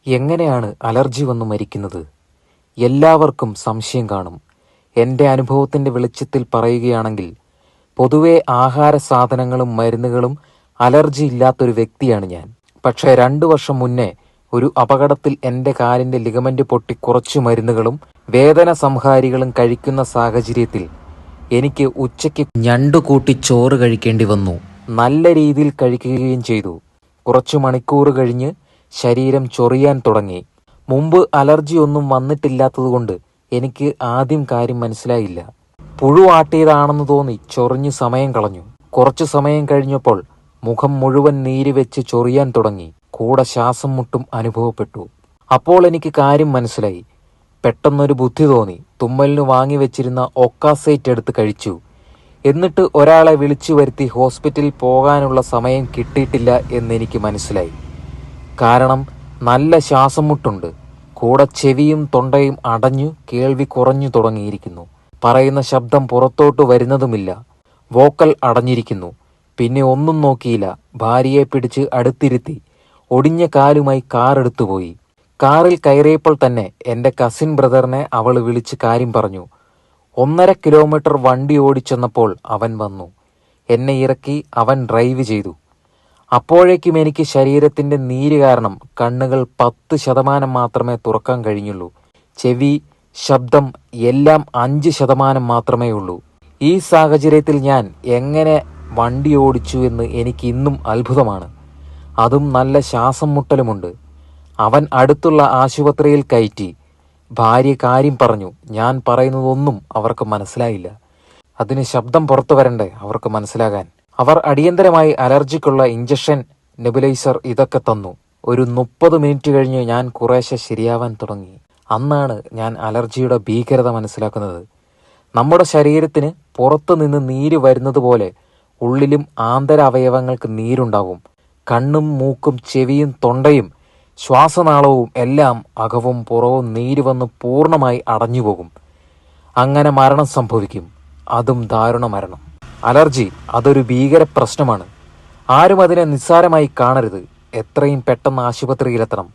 എങ്ങനെയാണ് അലർജി വന്നു മരിക്കുന്നത്? എല്ലാവർക്കും സംശയം കാണും. എൻ്റെ അനുഭവത്തിൻ്റെ വെളിച്ചത്തിൽ പറയുകയാണെങ്കിൽ, പൊതുവെ ആഹാര സാധനങ്ങളും മരുന്നുകളും അലർജി ഇല്ലാത്തൊരു വ്യക്തിയാണ് ഞാൻ. പക്ഷേ 2 വർഷം മുന്നേ ഒരു അപകടത്തിൽ എൻ്റെ കാലിൻ്റെ ലിഗമെന്റ് പൊട്ടി കുറച്ചു മരുന്നുകളും വേദന സംഹാരികളും കഴിക്കുന്ന സാഹചര്യത്തിൽ എനിക്ക് ഉച്ചയ്ക്ക് ഞണ്ടു കൂട്ടി ചോറ് കഴിക്കേണ്ടി വന്നു. നല്ല രീതിയിൽ കഴിക്കുകയും ചെയ്തു. കുറച്ചു മണിക്കൂർ കഴിഞ്ഞ് ശരീരം ചൊറിയാൻ തുടങ്ങി. മുമ്പ് അലർജി ഒന്നും വന്നിട്ടില്ലാത്തതുകൊണ്ട് എനിക്ക് ആദ്യം കാര്യം മനസ്സിലായില്ല. പുഴുവാട്ടിയതാണെന്ന് തോന്നി ചൊറിഞ്ഞ് സമയം കളഞ്ഞു. കുറച്ചു സമയം കഴിഞ്ഞപ്പോൾ മുഖം മുഴുവൻ നീര് വെച്ച് ചൊറിയാൻ തുടങ്ങി. കൂടെ ശ്വാസം മുട്ടും അനുഭവപ്പെട്ടു. അപ്പോൾ എനിക്ക് കാര്യം മനസ്സിലായി. പെട്ടെന്നൊരു ബുദ്ധി തോന്നി. തുമ്മലിന് വാങ്ങി വെച്ചിരുന്ന ഒക്കാസൈറ്റ് എടുത്ത് കഴിച്ചു. എന്നിട്ട് ഒരാളെ വിളിച്ചു വരുത്തി ഹോസ്പിറ്റലിൽ പോകാനുള്ള സമയം കിട്ടിയിട്ടില്ല എന്നെനിക്ക് മനസ്സിലായി. കാരണം നല്ല ശ്വാസം മുട്ടുണ്ട്. കൂടെ ചെവിയും തൊണ്ടയും അടഞ്ഞു കേൾവി കുറഞ്ഞു തുടങ്ങിയിരിക്കുന്നു. പറയുന്ന ശബ്ദം പുറത്തോട്ട് വരുന്നതുമില്ല. വോക്കൽ അടഞ്ഞിരിക്കുന്നു. പിന്നെ ഒന്നും നോക്കിയില്ല. ഭാര്യയെ പിടിച്ച് അടുത്തിരുത്തി ഒടിഞ്ഞ കാലുമായി കാർ എടുത്തുപോയി. കാറിൽ കയറിയപ്പോൾ തന്നെ എൻ്റെ കസിൻ ബ്രദറിനെ അവൾ വിളിച്ച് കാര്യം പറഞ്ഞു. 1.5 കിലോമീറ്റർ വണ്ടി ഓടിച്ചെന്നപ്പോൾ അവൻ വന്നു. എന്നെ ഇറക്കി അവൻ ഡ്രൈവ് ചെയ്തു. അപ്പോഴേക്കും എനിക്ക് ശരീരത്തിൻ്റെ നീര് കാരണം കണ്ണുകൾ 10% മാത്രമേ തുറക്കാൻ കഴിഞ്ഞുള്ളൂ. ചെവി, ശബ്ദം എല്ലാം 5% മാത്രമേ ഉള്ളൂ. ഈ സാഹചര്യത്തിൽ ഞാൻ എങ്ങനെ വണ്ടി ഓടിച്ചു എന്ന് എനിക്ക് ഇന്നും അത്ഭുതമാണ്. അതും നല്ല ശ്വാസം മുട്ടലുമുണ്ട്. അവൻ അടുത്തുള്ള ആശുപത്രിയിൽ കയറ്റി. ഭാര്യ കാര്യം പറഞ്ഞു. ഞാൻ പറയുന്നതൊന്നും അവർക്ക് മനസ്സിലായില്ല. അതിന് ശബ്ദം പുറത്തു വരണ്ടേ അവർക്ക് മനസ്സിലാകാൻ. അവർ അടിയന്തരമായി അലർജിക്കുള്ള ഇഞ്ചക്ഷൻ, നെബുലൈസർ ഇതൊക്കെ തന്നു. ഒരു 30 മിനിറ്റ് കഴിഞ്ഞ് ഞാൻ കുറേശ്ശെ ശരിയാവാൻ തുടങ്ങി. അന്നാണ് ഞാൻ അലർജിയുടെ ഭീകരത മനസ്സിലാക്കുന്നത്. നമ്മുടെ ശരീരത്തിന് പുറത്തു നിന്ന് നീര് വരുന്നത് പോലെ ഉള്ളിലും ആന്തര അവയവങ്ങൾക്ക് നീരുണ്ടാവും. കണ്ണും മൂക്കും ചെവിയും തൊണ്ടയും ശ്വാസനാളവും എല്ലാം അകവും പുറവും നീര് വന്ന് പൂർണ്ണമായി അടഞ്ഞുപോകും. അങ്ങനെ മരണം സംഭവിക്കും. അതും ദാരുണ മരണം. അലർജി അതൊരു ഭീകര പ്രശ്നമാണ്. ആരും അതിനെ നിസ്സാരമായി കാണരുത്. എത്രയും പെട്ടെന്ന് ആശുപത്രിയിലെത്തണം.